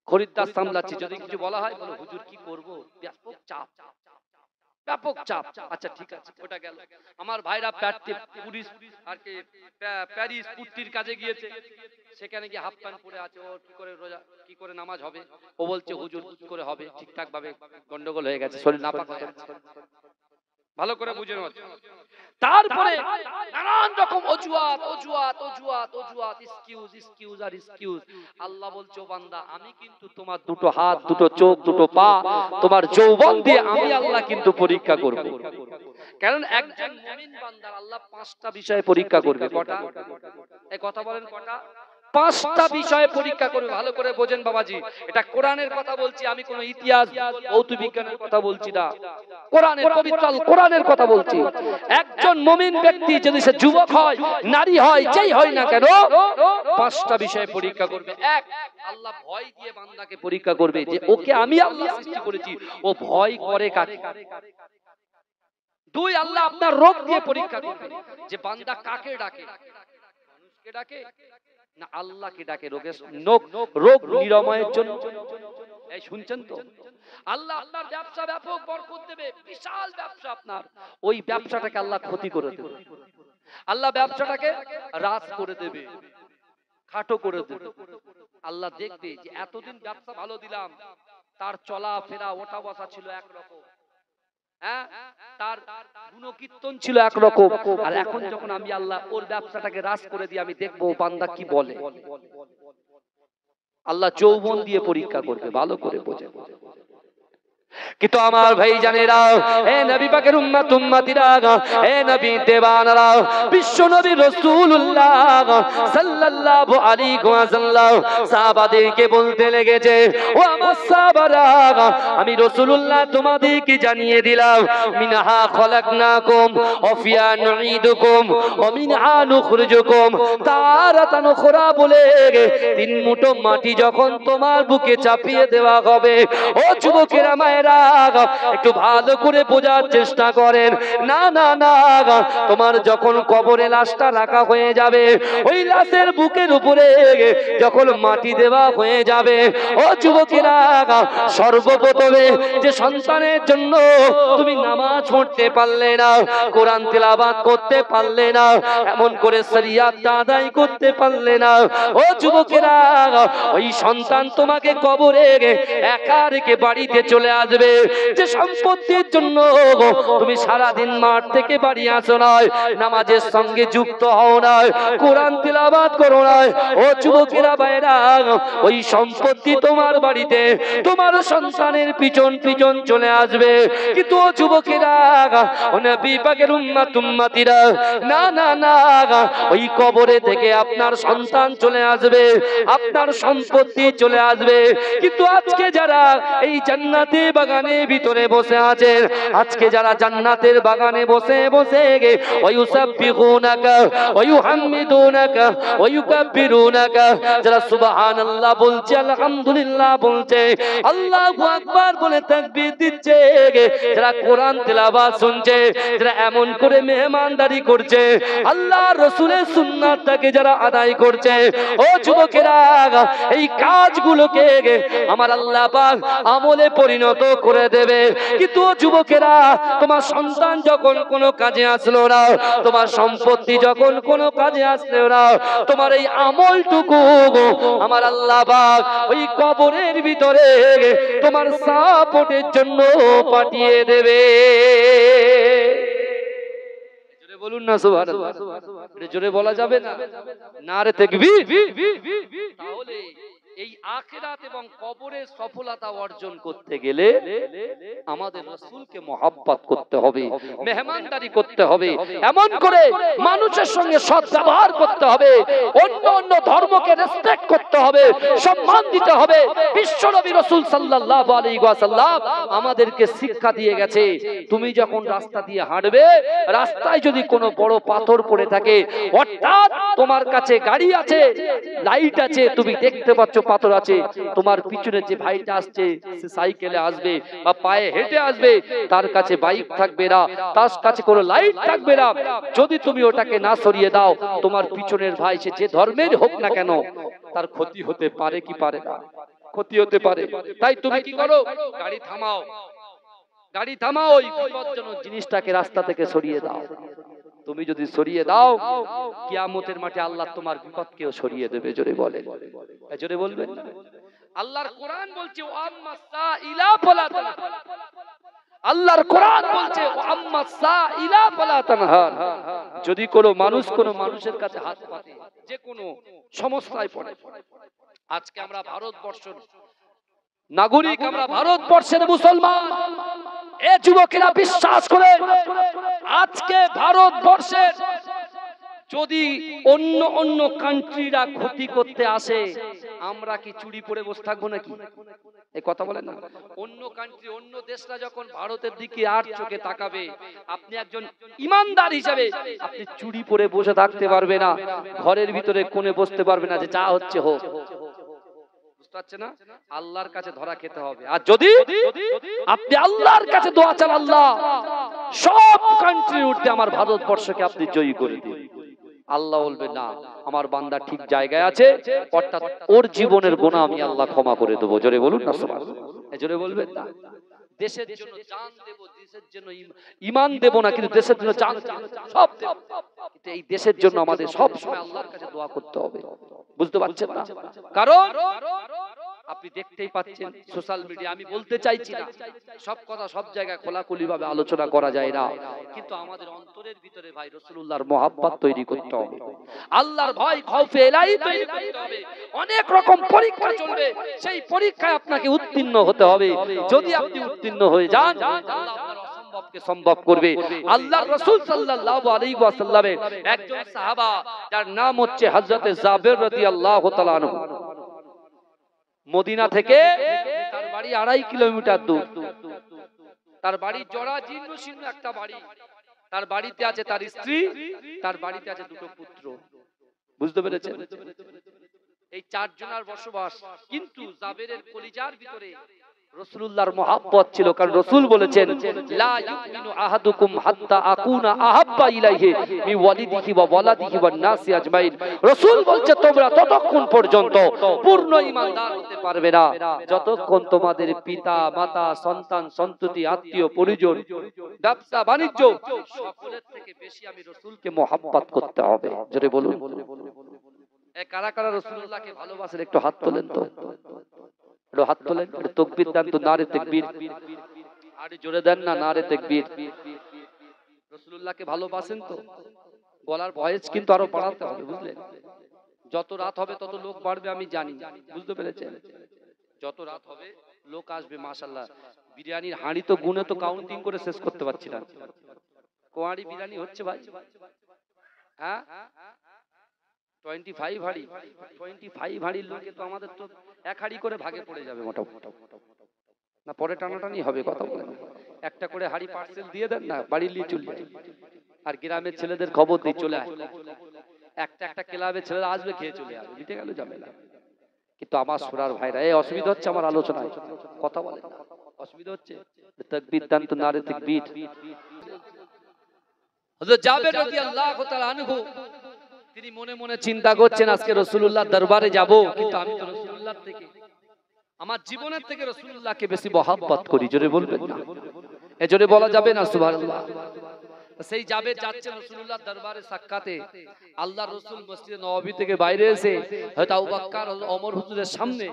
খরিদ্দার সামলাচ্ছি, যদি কিছু বলা হয় বলো হুজুর কি করব, ব্যাপক চাপ, ব্যাপক চাপ। আচ্ছা ঠিক আছে, ওটা গেল। আমার ভাইরা প্যারিস পুট্টির কাজে গিয়েছে, সেখানে গিয়ে হাফ প্যান্ট পরে আছে, ও কি করে রোজা, কি করে নামাজ হবে? ও বলছে হুজুর কি করে হবে, ঠিকঠাক ভাবে গন্ডগোল হয়ে গেছে, শরীর নাপাক হয়ে গেছে। ভালো করে বুঝে নাও। তারপরে নানান রকম অজুহাত অজুহাত অজুহাত অজুহাত, এক্সকিউজ এক্সকিউজ আর এক্সকিউজ। আল্লাহ বলছে, ও বান্দা আমি কিন্তু তোমার দুটো হাত, দুটো চোখ, দুটো পা, তোমার যৌবন দিয়ে আমি আল্লাহ কিন্তু পরীক্ষা করব। কারণ একজন মুমিন বান্দার আল্লাহ 5টা বিষয়ে পরীক্ষা করবে। কটা? এই কথা বলেন কটা? পাঁচটা বিষয়ে পরীক্ষা করবে। ভালো করে বোঝেন বাবাজি, এটা কোরআনের কথা বলছি, আমি কোনো ইতিহাস ভৌত বিজ্ঞানের কথা বলছি না, কোরআনের পবিত্র কোরআনের কথা বলছি। একজন মুমিন ব্যক্তি যদি সে যুবক হয়, নারী হয়, যেই হয় না কেন, পাঁচটা বিষয়ে পরীক্ষা করবে। এক, আল্লাহ ভয় দিয়ে বান্দাকে পরীক্ষা করবে যে ওকে আমি আল্লাহ সৃষ্টি করেছি, ও ভয় করে কাকে। দুই, আল্লাহ আপনার রোগ দিয়ে পরীক্ষা করবে যে বান্দা কাকে ডাকে, মানুষকে ডাকে না আল্লাহকে ডাকে রোগ নিরাময়ের জন্য। এই শুনছেন তো, আল্লাহ আপনার ব্যবসা ব্যাপক বরকত দেবে, বিশাল ব্যবসা আপনার, ওই ব্যবসাটাকে আল্লাহ ক্ষতি করে দেবে, আল্লাহ ব্যবসাটাকে হ্রাস করে দেবে, খাটো করে দেবে। আল্লাহ দেখবে যে এতদিন ব্যবসা ভালো দিলাম, তার চলা ফেরা ওঠা বসা ছিল একরকম, তার গুণকীর্তন ছিল একরকম, আর এখন যখন আমি আল্লাহ ওর ব্যবসাটাকে হ্রাস করে দিই, আমি দেখবো বান্দা কি বলে। আল্লাহ যৌবন দিয়ে পরীক্ষা করবে, ভালো করে বোঝে। কিন্তু আমার ভাই জানেরা, হে নবী পাকের উম্মত উম্মতিরা, হে নবী দেওয়ানরা, বিশ্ব নবী রাসূলুল্লাহ সাল্লাল্লাহু আলাইহি ওয়াসাল্লাম সাহাবাদেরকে বলতে লেগেছে, ও আমার সাহাবারা, আমি রাসূলুল্লাহ তোমাদেরকে জানিয়ে দিলাম, মিনহা খলাকনাকুম ওয়া ফিহা নুঈদুকুম ওয়া মিনহা নুখরিজুকুম তারাতান উখরা বলে তিন মুঠো মাটি যখন তোমার বুকে চাপিয়ে দেওয়া হবে, ও যুবকেরা মায়েরা একটু ভালো করে বোঝার চেষ্টা করেন। না না না, তোমার যখন কবরে লাশটা রাখা হয়ে যাবে, ওই লাশের বুকের উপরে যখন মাটি দেওয়া হয়ে যাবে, ও যুবকেরা, সর্বপ্রথমে যে সন্তানের জন্য তুমি নামাজ পড়তে পারলে না, কোরআন তেলাওয়াত করতে পারলে না, এমন করে শরিয়াত আদায় করতে পারলে না, ও যুবকেরা, ওই সন্তান তোমাকে কবরে একা রেখে বাড়িতে চলে আসবে। যে সম্পত্তির জন্য তুমি সারাদিন মাঠ থেকে বাড়ি আসো না, নামাজের সঙ্গে যুক্ত হও না, কোরআন তিলাওয়াত করো না, ও যুবকেরা ভাইরা, ওই সম্পত্তি তোমার বাড়িতে তোমার সন্তানের পিছন পিছন চলে আসবে। কিন্তু ও যুবকেরা, ও নবী পাকের উম্মত উম্মতিরা, না না না, ওই কবরে থেকে আপনার সন্তান চলে আসবে, আপনার সম্পত্তি চলে আসবে। কিন্তু আজকে যারা এই জান্নাতে বাগানের ভিতরে বসে আছেন, আজকে যারা জান্নাতের বাগানে বসে বসে ওয়ায়ুসাব্বিহুনাকা ওয়ায়ুহাম্মিদুনাকা ওয়ায়ুকাব্বিরুনাকা, যারা সুবহানাল্লাহ বলছে, আলহামদুলিল্লাহ বলছে, আল্লাহু আকবার বলে তাকবীর দিচ্ছে, যারা কোরআন তেলাওয়াত শুনছে, যারা এমন করে মেহমানদারি করছে, আল্লাহর রাসূলের সুন্নাতটাকে যারা আদায় করছে, ও যুবকেরা, এই কাজগুলোকে আমার আল্লাহ পাক আমলে পরিণত করে দেবে। কিন্তু যুবকেরা, তোমার সন্তান যখন কোনো কাজে আসলো না, তোমার সম্পত্তি যখন কোনো কাজে আসলো না, তোমার এই আমলটুকু আমার আল্লাহ পাক ওই কবরের ভিতরে তোমার সাপোর্টের জন্য পাঠিয়ে দেবে। বলুন না সুবহানাল্লাহ, জোরে বলা যাবে না, নারে তাকবীর। তাহলে এই আখিরাত এবং কবরের সফলতা অর্জন করতে গেলে আমাদের রাসূলকে মহব্বত করতে হবে, মেহমানদারি করতে হবে, এমন করে মানুষের সঙ্গে সদ্ব্যবহার করতে হবে, অন্য অন্য ধর্মকে রেসপেক্ট করতে হবে, সম্মান দিতে হবে। বিশ্বনবী রাসূল সাল্লাল্লাহু আলাইহি ওয়াসাল্লাম আমাদেরকে শিক্ষা দিয়ে গেছে, তুমি যখন রাস্তা দিয়ে হাঁটবে, রাস্তায় যদি কোনো বড় পাথর পড়ে থাকে, অর্থাৎ তোমার কাছে গাড়ি আছে, লাইট আছে, তুমি দেখতে পাচ্ছ পাথর আছে, তোমার পিছনে যে ভাইটা আসছে সে সাইকেলে আসবে বা পায়ে হেঁটে আসবে, তার কাছে বাইক থাকবে না, তার কাছে কোনো লাইট থাকবে না, যদি তুমি ওটাকে না সরিয়ে দাও, তোমার পিছনের ভাই সে যে ধর্মের হোক না কেন, তার ক্ষতি হতে পারে কি পারে না, ক্ষতি হতে পারে। তাই তুমি কি করো, গাড়ি থামাও, গাড়ি থামাও, ওই বিপজ্জনক জিনিসটাকে রাস্তা থেকে সরিয়ে দাও। তুমি যদি সরিয়ে দাও, কিয়ামতের মাঠে আল্লাহ তোমার বিপদকেও সরিয়ে দেবে। জোরে বলেন, জোরে বলবেন। আল্লাহর কোরআন বলছে, ওয়াম্মাস সাইলা ফালা তানহার, আল্লাহর কোরআন বলছে, ওয়াম্মাস সাইলা ফালা তানহার, যদি কোনো মানুষ কোনো মানুষের কাছে হাত পাতে, যে কোনো সমস্যায় পড়ে, আজকে আমরা ভারতবর্ষের নাগরিক, আমরা ভারতবর্ষের মুসলমান, এ যুবকেরা বিশ্বাস করে, আজকে ভারতবর্ষের যদি অন্য অন্য কান্ট্রিরা ক্ষতি করতে আসে, আমরা কি চুরি পরে বসে থাকবো নাকি? এই কথা বলেন না। অন্য কান্ট্রি, অন্য দেশরা যখন ভারতের দিকে আর চোখে তাকাবে, আপনি একজন ইমানদার হিসাবে আপনি চুরি পরে বসে থাকতে পারবে না, ঘরের ভিতরে কোণে বসতে পারবে না, যে যা হচ্ছে হোক। না, আল্লাহর কাছে ধরা খেতে হবে। আর যদি আপনি আল্লাহর কাছে দোয়া চান, আল্লাহ সব কান্ট্রির ঊর্ধ্বে আমার ভারতবর্ষকে আপনি জয়ী করে দিন, আল্লাহ বলবে না, আমার বান্দা ঠিক জায়গায় আছে, অর্থাৎ ওর জীবনের গুনাহ আমি আল্লাহ ক্ষমা করে দেবো। জোরে বলুন না সুবহানাল্লাহ। জোরে বলবেন না। দেশের জন্য জান দেব, দেশের জন্য ঈমান দেব না, কিন্তু দেশের জন্য জান সব দেব। কিন্তু এই দেশের জন্য আমাদের সব সময় আল্লাহর কাছে দোয়া করতে হবে। বুঝতে পারছেন না? কারণ আপনি দেখতেই পাচ্ছেন সোশ্যাল মিডিয়া, আমি বলতে চাইছি না সব কথা সব জায়গায় খোলাখুলি ভাবে আলোচনা করা যায় না, কিন্তু আমাদের অন্তরের ভিতরে ভাই রাসূলুল্লাহর মহব্বত তৈরি করতে হবে, আল্লাহর ভয় খাউফে ইলাহি তৈরি করতে হবে। অনেক রকম পরীক্ষা চলবে, সেই পরীক্ষায় আপনাকে উত্তীর্ণ হতে হবে। যদি আপনি উত্তীর্ণ হয়ে যান, আল্লাহ আপনার অসম্ভবকে সম্ভব করবে। আল্লাহর রাসূল সাল্লাল্লাহু আলাইহি ওয়াসাল্লামের একজন সাহাবা, যার নাম হচ্ছে হযরত জাবের রাদিয়াল্লাহু তাআলা আনহু, মদিনা থেকে তার বাড়ি 2.5 কিলোমিটার দূর। তার বাড়ি জরা জীর্ণ শীর্ণ একটা বাড়ি। তার বাড়িতে আছে তার স্ত্রী, তার বাড়িতে আছে 2টো পুত্র। বুঝতে পেরেছেন? এই 4 জনের বসবাস। কিন্তু জাবেরের কলিজার ভিতরে রাসূলুল্লাহর মহব্বত ছিল, কারণ রাসূল বলেছেন, লা ইউমিনু আহাদুকুম হাত্তা আকুনা আহাব্বা ইলাইহি মি ওয়ালিদিহি ওয়া ওয়ালাদিহি ওয়ান নাসি আজমাইন। রাসূল বলছে, তোমরা ততক্ষণ পর্যন্ত পূর্ণ ঈমানদার হতে পারবে না যতক্ষণ তোমাদের পিতা মাতা সন্তান সন্ততি আত্মীয় পরিজন ব্যবসা বাণিজ্য সকলের থেকে বেশি আমি রাসূলকে মহব্বত করতে হবে। জোরে বলুন। এই কারা কারা রাসূলুল্লাহকে ভালোবাসেন একটু হাত তোলেন তো, হাত তোলেন, তাকবীর দেন তো, নারে তাকবীর। আরে জোরে দেন না, নারে তাকবীর। রাসূলুল্লাহকে ভালোবাসেন তো? গলার ভয়েস কিন্তু আরো বাড়াতে হবে, বুঝলেন? যত রাত হবে তত লোক বাড়বে, আমি জানি। বুঝতে পেরেছেন? যত রাত হবে লোক আসবে, মাশাআল্লাহ। বিরিয়ানির হাঁড়ি তো গুনে তো কাউন্টিং করে শেষ করতে পারছি না। কোয়াড়ি বিরিয়ানি হচ্ছে ভাই? হ্যাঁ, 25 হাঁড়ি। 25 হাঁড়ির লোকে তো আমাদের তো 1 হাঁড়ি করে ভাগে পড়ে যাবে মোটামুটি। না পরে টানাটানি হবে, কথা বলেন। একটা করে হাঁড়ি পার্সেল দিয়ে দেন না, বাড়ি নিয়ে চলে যায়। আর গ্রামের ছেলেদের খবর দিয়ে চলে আসে, একটা একটা ক্লাবের ছেলেরা আসবে, খেয়ে চলে যাবে, মিটে গেল ঝামেলা। কিন্তু আমার সোনার ভাইরা, এই অসুবিধা হচ্ছে আমার আলোচনায়, কথা বলেন না, অসুবিধা হচ্ছে? তাকবীর দেন তো, নারে তাকবীর। হযরত জাবের রাদিয়াল্লাহু তাআলা আনহু তিনি মনে মনে চিন্তা করছেন, আজকে রাসূলুল্লাহর দরবারে যাব, কিন্তু আমি তো রাসূলুল্লাহর থেকে, আমার জীবনের থেকে রাসূলুল্লাহকে বেশি মহব্বত করি। জোরে বলবেন না? এই জোরে বলা যাবে না সুবহানাল্লাহ? সেই জাবের যাচ্ছেন রাসূলুল্লাহর দরবারে সাক্ষাতে। আল্লাহর রাসূল মসজিদে নববী থেকে বাইরে এসে হযরত আবু বকর ওমর হুজুরের সামনে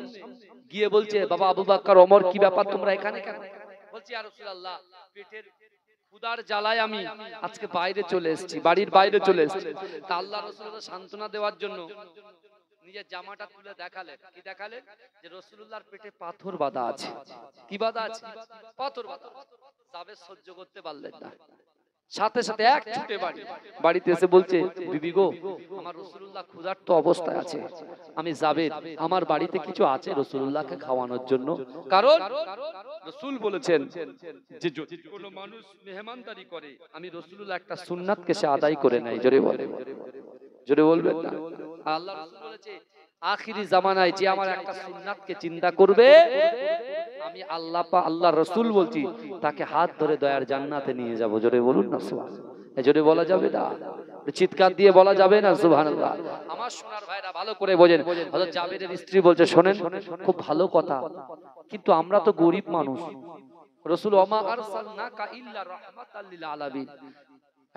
গিয়ে বলছে, বাবা আবু বকর ওমর, কি ব্যাপার তোমরা এখানে কেন? বলছি, ইয়া রাসূলুল্লাহ, পেটের ক্ষুধার জ্বালায় আমি আজকে বাইরে চলে এসেছি, বাড়ির বাইরে চলে এসেছি। তা আল্লাহ রাসূলকে সান্ত্বনা দেওয়ার জন্য নিজের জামাটা তুলে দেখালেন। কি দেখালেন? যে রাসূলুল্লাহর পেটে পাথর বাঁধা আছে। কি বাঁধা আছে? পাথর বাঁধা। জাবের সহ্য করতে পারলেন না, সাথে সাথে এক ছুটে বাড়িতে এসে বলছে, বিবি গো, আমার রাসূলুল্লাহ ক্ষুধার্ত অবস্থায় আছে, আমি জাবের, আমার বাড়িতে কিছু আছে রাসূলুল্লাহকে খাওয়ানোর জন্য। কারণ রাসূল বলেছেন যে যদি কোনো মানুষ মেহমানদারি করে, আমি রাসূলুল্লাহ একটা সুন্নাতকে সে আদায় করে নেয়। জোরে বলে, জোরে বলবেন না? আল্লাহ রাসূল বলেছে, আখিরি জামানায় যে আমার একটা সুন্নাতকে চিন্তা করবে, আমি আল্লাহ রাসূল বলছি, তাকে হাত ধরে দয়ার জান্নাতে নিয়ে যাব। জোরে বলুন না সুবহানাল্লাহ। এই জোরে বলা যাবে না, চিৎকার দিয়ে বলা যাবে না সুবহানাল্লাহ। আমার সোনার ভাইরা ভালো করে বোঝেন। হযরত জাবেরের স্ত্রী বলছে, শোনেন, খুব ভালো কথা, কিন্তু আমরা তো গরিব মানুষ, রাসূল ওমা আরসালনাকা ইল্লা রাহমাতাল লিল আলামিন,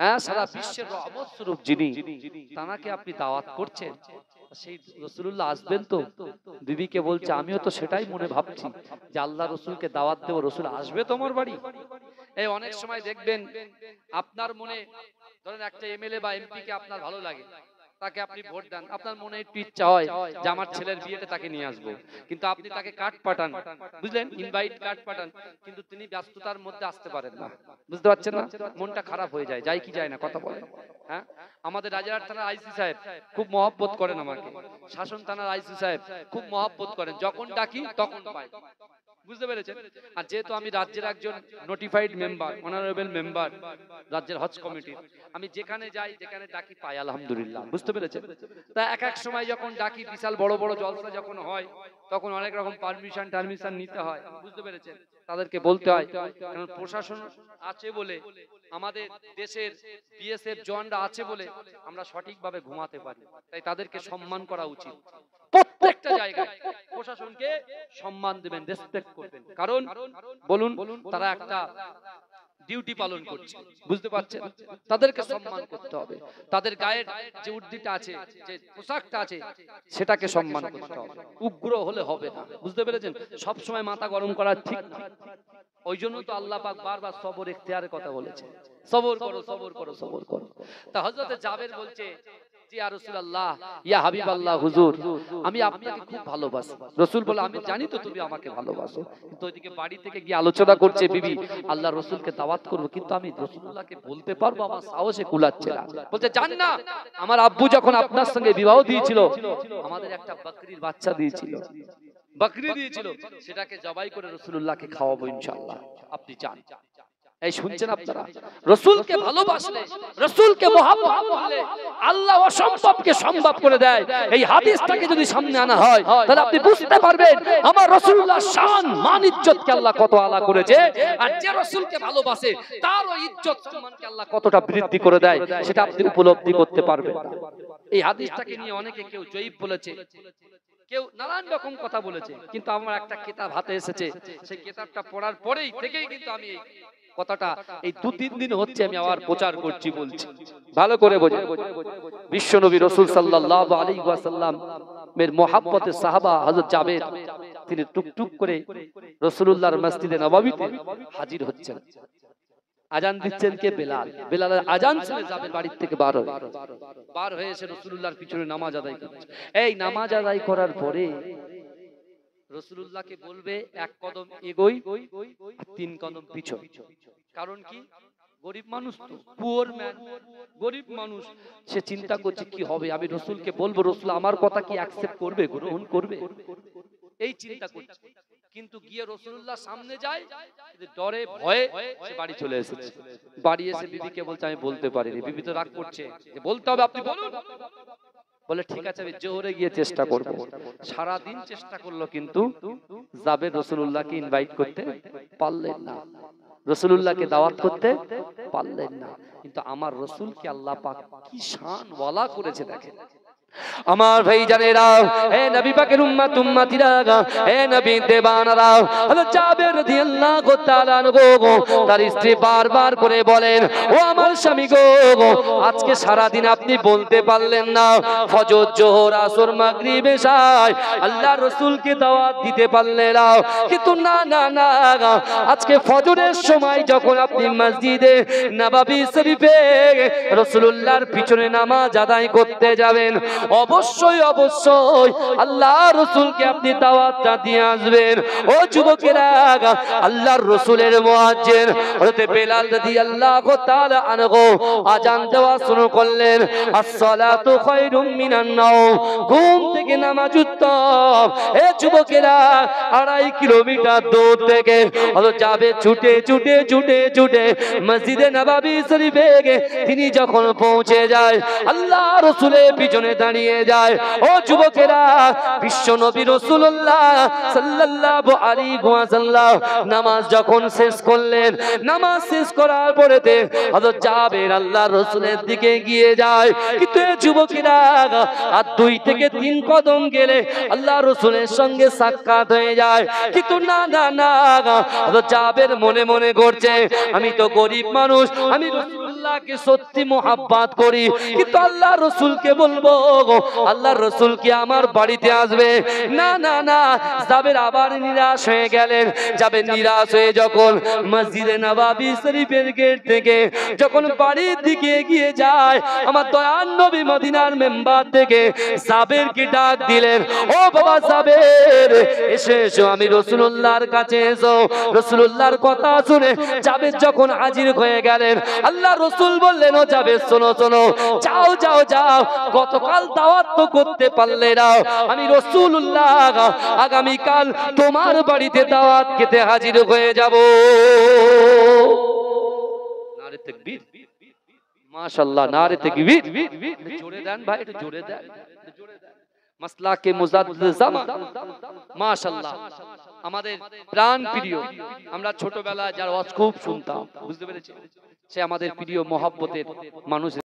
হ্যাঁ, সারা বিশ্বের রহমত স্বরূপ যিনি, তাকে আপনি দাওয়াত করছেন, সেই রাসূলুল্লাহ আসবেন তো? বিবিকে বলছে, আমিও তো সেটাই মনে ভাবছি যে আল্লাহ রাসূলকে দাওয়াত দেব, রাসূল আসবে তোমার বাড়ি। এই অনেক সময় দেখবেন আপনার মনে, ধরেন একটা এমএলএ বা এমপি কে আপনার ভালো লাগে, তাকে আপনি ভোট দেন, আপনার মনে একটু ইচ্ছা হয় যে আমার ছেলের বিয়েতে তাকে নিয়ে আসবো, কিন্তু আপনি তাকে কার্ড পাঠান, বুঝলেন, ইনভাইট কার্ড পাঠান, কিন্তু তিনি ব্যস্ততার মধ্যে আসতে পারেন না, বুঝতে পারছেন না, মনটা খারাপ হয়ে যায়, যায় কি যায় না কথা বলেন। হ্যাঁ, আমাদের রাজারহাট থানার আইসি সাহেব খুব মহব্বত করেন আমাকে, শাসন থানার আইসি সাহেব খুব মহব্বত করেন, যখন ডাকি তখন পাই, বুঝতে পেরেছেন। আর যেহেতু আমি রাজ্যের একজন নোটিফাইড মেম্বার, অনারেবল মেম্বার রাজ্যের হজ কমিটির, আমি যেখানে যাই যেখানে ডাকি পাই আলহামদুলিল্লাহ, বুঝতে পেরেছেন। তা এক এক সময় যখন ডাকি বিশাল বড় বড় জলসা যখন হয় তখন অনেক রকম টারমিশন নিতে হয়, বুঝতে পেরেছেন, তাদেরকে বলতে হয়, কারণ প্রশাসন আছে বলে, আমাদের দেশের বিএসএফ জওয়ানরা আছে বলে আমরা সঠিকভাবে ঘুমাতে পারি, তাই তাদেরকে সম্মান করা উচিত। প্রত্যেকটা জায়গায় প্রশাসনকে সম্মান দেবেন, রেসপেক্ট করবেন, কারণ বলুন তারা একটা ডিউটি পালন করছে, বুঝতে পারছেন, তাদেরকে সম্মান করতে হবে, তাদের গায়ের যে উর্দিটা আছে, যে পোশাকটা আছে সেটাকে সম্মান করতে হবে, উগ্র হলে হবে না, বুঝতে পেরেছেন, সব সময় মাথা গরম করা ঠিক না। ওই জন্য তো আল্লাহ পাক বারবার সবর ইখতিয়ারের কথা বলেছে, সবর করো সবর করো সবর করো। তা হযরত জাবের বলছে, জি ইয়া রাসূলুল্লাহ, ইয়া হাবিবাল্লাহ, হুজুর আমি আপনাকে খুব ভালোবাসি। রাসূল বলে, আমি জানি তো তুমি আমাকে ভালোবাসো, কিন্তু ওইদিকে বাড়ি থেকে গিয়ে আলোচনা করছে বিবি, আল্লাহ রাসূলকে দাওয়াত করব, কিন্তু আমি রাসূলুল্লাহকে বলতে পারবো, আমার সাহসে কুলাচ্ছে না। বলছে, জান না, আমার আব্বু যখন আপনার সঙ্গে বিবাহ দিয়েছিল আমাদের একটা বকরির বাচ্চা দিয়েছিল, বকরি দিয়েছিল, সেটাকে জবাই করে রাসূলুল্লাহকে খাওয়াবো ইনশাআল্লাহ, আপনি চান। এই শুনছেন আপনারা, রাসূলকে ভালোবাসলে, রাসূলকে মহব্বত করলে আল্লাহ অসম্ভবকে সম্ভব করে দেয়। এই হাদিসটাকে যদি সামনে আনা হয় তাহলে আপনি বুঝতে পারবেন আমার রাসূলুল্লাহর শান মান ইজ্জতকে আল্লাহ কত আলা করেছে, আর যে রাসূলকে ভালোবাসে তারও ইজ্জত সম্মানকে আল্লাহ কতটা বৃদ্ধি করে দেয়, সেটা আপনি উপলব্ধি করতে পারবেন। এই হাদিসটাকে নিয়ে অনেকে কেউ জয়ীফ বলেছে, কেউ নানান রকম কথা বলেছে, কিন্তু আমার একটা কিতাব হাতে এসেছে, সেই কিতাবটা পড়ার পরেই থেকেই কিন্তু আমি কথাটা এই 2-3 দিন হচ্ছে আমি আবার প্রচার করছি, বলছি ভালো করে বোঝেন। বিশ্বনবী রাসূল সাল্লাল্লাহু আলাইহি ওয়াসাল্লাম এর মহব্বতে সাহাবা হযরত জাবের, তিনি টুকটুক করে রাসূলুল্লাহর মসজিদে নববীতে হাজির হচ্ছেন। আজান দিচ্ছেন কে? বেলাল। বেলালের আজান শুনে জাবের বাড়ি থেকে বার হয়ে এসে রাসূলুল্লাহর পিছনে নামাজ আদায় করছে। এই নামাজ আদায় করার পরে রাসূলুল্লাহকে বলবে এক কদম এগোই আর 3 কদম পিছন। কারণ কি? গরিব মানুষ তো, পুয়ার ম্যান, গরিব মানুষ, সে চিন্তা করছে কি হবে, আমি রাসূলকে বলবো, রাসূল আমার কথা কি অ্যাকসেপ্ট করবে, গ্রহণ করবে, এই চিন্তা করছে। কিন্তু গিয়ে রাসূলুল্লাহ সামনে যায়, ডরে ভয়ে সে বাড়ি চলে এসেছে। বাড়ি এসে বিবিকে বলছে আমি বলতে পারিনি। বিবি তো রাগ করছে যে বলতে হবে, আপনি বলুন। বলে ঠিক আছে আমি জোহরে গিয়ে চেষ্টা করব। সারা দিন চেষ্টা করলো, কিন্তু জাবের রাসূলুল্লাহকে ইনভাইট করতে পারলেন না, রাসূলুল্লাহকে দাওয়াত করতে পারলেন না। কিন্তু আমার রাসূলকে আল্লাহ পাক কি শান ওয়ালা করেছে দেখেন। আমার ভাই জানেরা, হে নবী পাকের উম্মত উম্মতিরা, হে নবী দেবানারা, হযরত জাবের রাদিয়াল্লাহু তাআলা আনহু তার স্ত্রী বারবার করে বলেন, ও আমার স্বামী গো, আজকে সারা দিন আপনি বলতে পারলেন না, ফজর জোহর আসর মাগরিব এশায় আল্লাহর রাসূলকে দাওয়াত দিতে পারলেন না। কিন্তু না না না, আজকে ফজরের সময় যখন আপনি মসজিদে নববী শরীফে রাসূলুল্লাহর পিছনে নামাজ আদায় করতে যাবেন, অবশ্যই অবশ্যই আল্লাহ রাসূলকে আপনি দাওয়াতটা দিয়ে আসবেন। ও যুবকেরা, আল্লাহর রাসূলের মুয়াজ্জিন হযরত বেলাল রাদিয়াল্লাহু তাআলা আনহু আযান দেওয়া শুরু করলেন, আসসালাতু খায়রুম মিনান নাওম, ঘুম থেকে নামাজ উত্তম। এ যুবকেরা, 2.5 কিলোমিটার দূর থেকে হযরত জাবের ছুটে ছুটে ছুটে ছুটে মসজিদে নববী শরীফে তিনি যখন পৌঁছে যায়, আল্লাহ রাসূলের পিছনে দাঁড়িয়ে যায়। ও যুবকেরা, বিশ্ব নবী রাসূলুল্লাহ সাল্লাল্লাহু আলাইহি ওয়াসাল্লাম নামাজ যখন শেষ করলেন, নামাজ শেষ করার পরেতে হযরত জাবের আল্লাহর রাসূলের দিকে গিয়ে যায়। কিন্তু এই যুবকেরা আর 2 থেকে 3 কদম গেলে আল্লাহর রাসূলের সঙ্গে সাক্ষাৎ হয়ে যায়। কিন্তু না না না, হযরত জাবের মনে মনে করছে, আমি তো গরিব মানুষ, আমি রাসূল আল্লাহকে সত্যি মোহাব্বত করি, কিন্তু আল্লাহ রসুলকে বলবো আল্লাহ রসুল কি আমার বাড়িতে আসবে? না না না। জাবের আবার নিরাশ হয়ে গেলেন। যাবে নিরাশ হয়ে যখন মসজিদে নববী শরীফের গেট থেকে যখন বাড়ির দিকে এগিয়ে যায়, আমার দয়ার নবী মদিনার মেম্বার থেকে জাবেরকে ডাক দিলেন, ও বাবা জাবের, এসো এসো, আমি রাসূলুল্লাহর কাছে এসো। রাসূলুল্লাহর কথা শুনে জাবের যখন হাজির হয়ে গেলেন, আল্লাহ রসুল বললেন, ও জাবের শোনো শোনো, যাও যাও যাও, গতকাল দাওয়াত তো করতে পারলে না, আমি রাসূলুল্লাহ আগামীকাল তোমার বাড়িতে দাওয়াত খেতে হাজির হয়ে যাব। নারে তাকবীর, মাশাআল্লাহ, নারে তাকবীর। জোরে দেন ভাই, একটু জোরে দেন, জোরে দেন। মাসলাকে মুজাদ্দিদ জামান, মাশাআল্লাহ, আমাদের প্রাণ প্রিয়, আমরা ছোটবেলায় যার ওয়াজ খুব শুনতাম, বুঝতে পেরেছি, সে আমাদের প্রিয় মহব্বতের মানুষ।